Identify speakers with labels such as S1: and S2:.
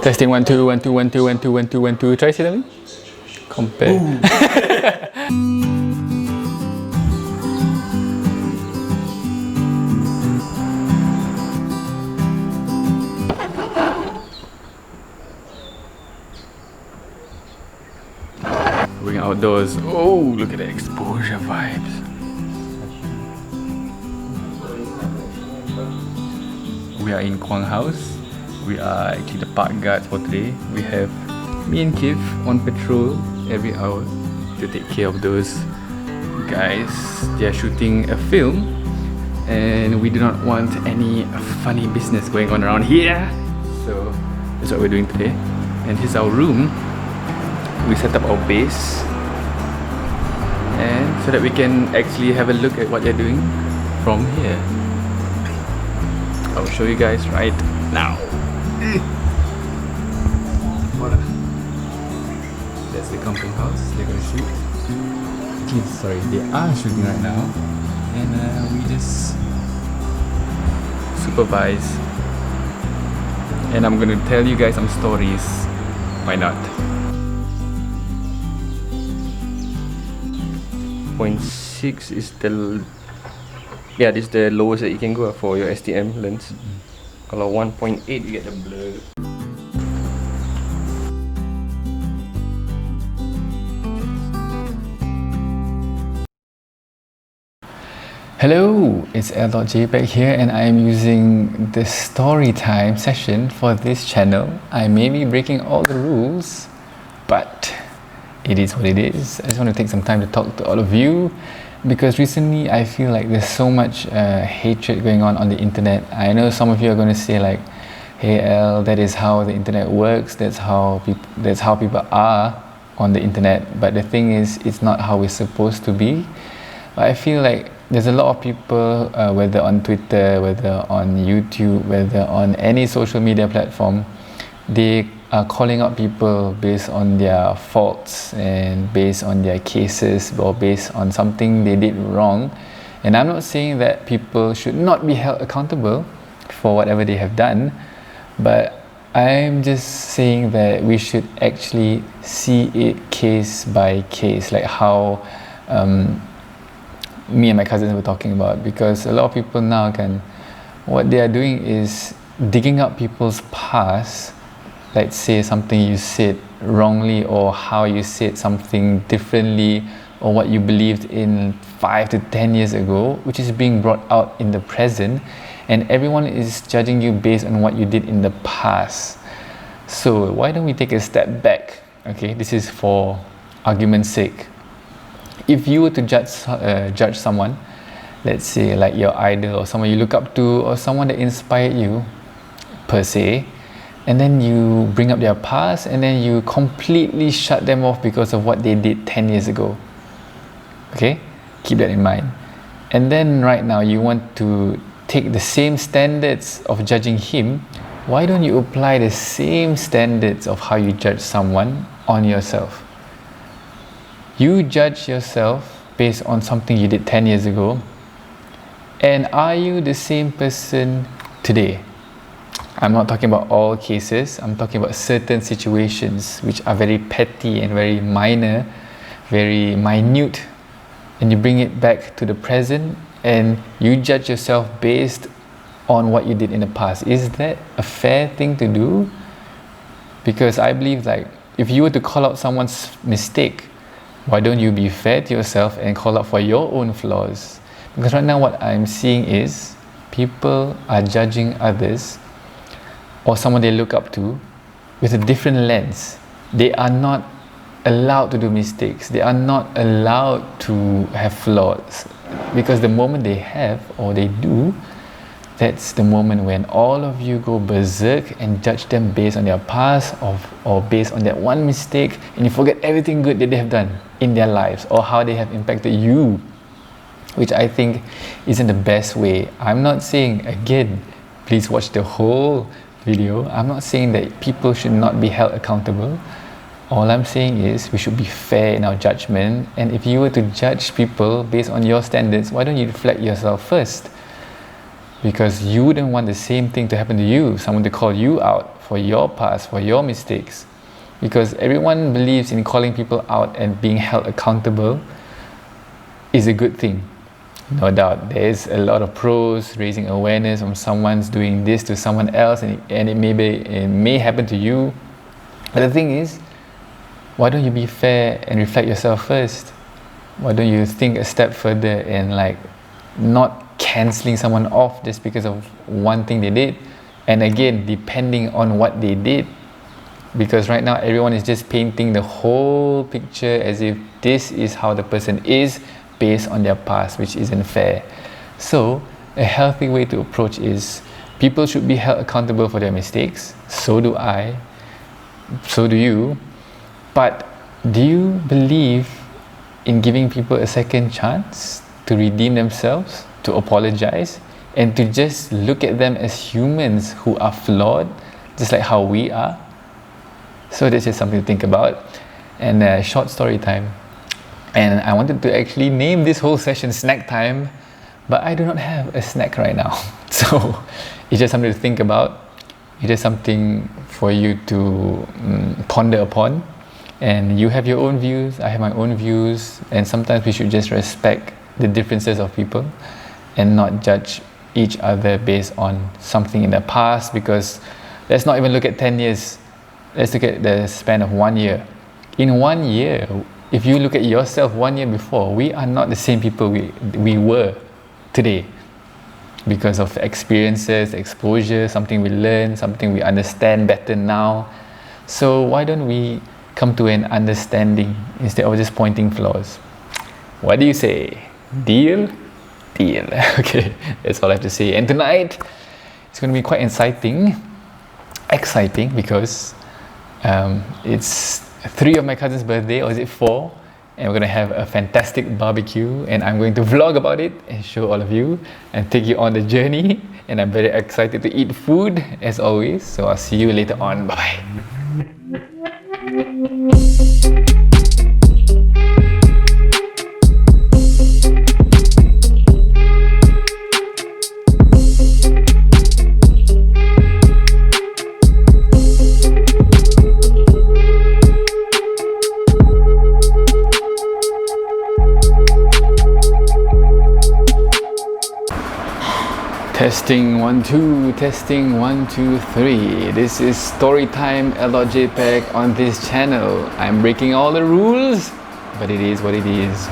S1: Testing 1 2 1 2 1 2 1 2 1 2 1 2. Try silently. Compare. Going outdoors. Oh, look at the exposure vibes. We are in Kuang house. We are actually the park guards for today. We have me and Kif on patrol every hour to take care of those guys. They are shooting a film and we do not want any funny business going on around here. So that's what we're doing today. And here's our room. We set up our base and so that we can actually have a look at what they're doing from here. I'll show you guys right now. That's the camping house. They're gonna shoot. Sorry, they are shooting right now, and we just supervise. And I'm gonna tell you guys some stories. Why not?
S2: 0.6 is the this is the lowest that you can go for your STM lens. Kalau 1.8 you get the blur.
S1: Hello, it's aldotjpeg here and I'm using the story time session for this channel. I may be breaking all the rules, but it is what it is. I just want to take some time to talk to all of you because recently I feel like there's so much hatred going on the internet. I know some of you are going to say like, hey Al, that is how the internet works, that's how people are on the internet, but the thing is, it's not how it's supposed to be. But I feel like there's a lot of people, whether on Twitter, whether on YouTube, whether on any social media platform, they are calling out people based on their faults and based on their cases or based on something they did wrong. And I'm not saying that people should not be held accountable for whatever they have done, but I'm just saying that we should actually see it case by case, like how me and my cousins were talking about, because a lot of people now what they are doing is digging up people's past. Let's say something you said wrongly or how you said something differently or what you believed in 5 to 10 years ago, which is being brought out in the present, and everyone is judging you based on what you did in the past. So why don't we take a step back? Okay, this is for argument's sake. If you were to judge someone, let's say like your idol or someone you look up to or someone that inspired you per se, and then you bring up their past and then you completely shut them off because of what they did 10 years ago. Okay, keep that in mind. And then right now you want to take the same standards of judging him. Why don't you apply the same standards of how you judge someone on yourself? You judge yourself based on something you did 10 years ago, and are you the same person today? I'm not talking about all cases, I'm talking about certain situations which are very petty and very minor, very minute, and you bring it back to the present and you judge yourself based on what you did in the past. Is that a fair thing to do? Because I believe like if you were to call out someone's mistake, why don't you be fair to yourself and call out for your own flaws? Because right now what I'm seeing is people are judging others or someone they look up to with a different lens. They are not allowed to do mistakes. They are not allowed to have flaws, because the moment they have or they do, that's the moment when all of you go berserk and judge them based on their past or based on that one mistake, and you forget everything good that they have done in their lives or how they have impacted you, which I think isn't the best way. I'm not saying, again, please watch the whole video. I'm not saying that people should not be held accountable. All I'm saying is we should be fair in our judgment, and if you were to judge people based on your standards, why don't you reflect yourself first? Because you wouldn't want the same thing to happen to you, someone to call you out for your past, for your mistakes. Because everyone believes in calling people out and being held accountable is a good thing. No doubt, there is a lot of pros, raising awareness of someone's doing this to someone else, and it may happen to you. But the thing is, why don't you be fair and reflect yourself first? Why don't you think a step further and like not cancelling someone off just because of one thing they did? And again, depending on what they did. Because right now everyone is just painting the whole picture as if this is how the person is based on their past, which isn't fair. So a healthy way to approach is people should be held accountable for their mistakes. So do I, so do you. But do you believe in giving people a second chance to redeem themselves, to apologize, and to just look at them as humans who are flawed, just like how we are? So that's just something to think about. And short story time. And I wanted to actually name this whole session snack time, but I do not have a snack right now. So it's just something to think about. It's just something for you to ponder upon. And you have your own views, I have my own views, and sometimes we should just respect the differences of people and not judge each other based on something in the past. Because let's not even look at 10 years. Let's look at the span of 1 year. In 1 year, if you look at yourself 1 year before, we are not the same people we were today. Because of experiences, exposure, something we learn, something we understand better now. So why don't we come to an understanding instead of just pointing flaws? What do you say? Deal? Deal. Okay, that's all I have to say. And tonight, it's going to be quite exciting because it's 3 of my cousin's birthday, or is it 4? And we're going to have a fantastic barbecue, and I'm going to vlog about it and show all of you and take you on the journey. And I'm very excited to eat food as always. So I'll see you later on. Bye bye. Testing 1 2, testing 1 2 3. This is Storytime aldotjpeg on this channel. I'm breaking all the rules, but it is what it is.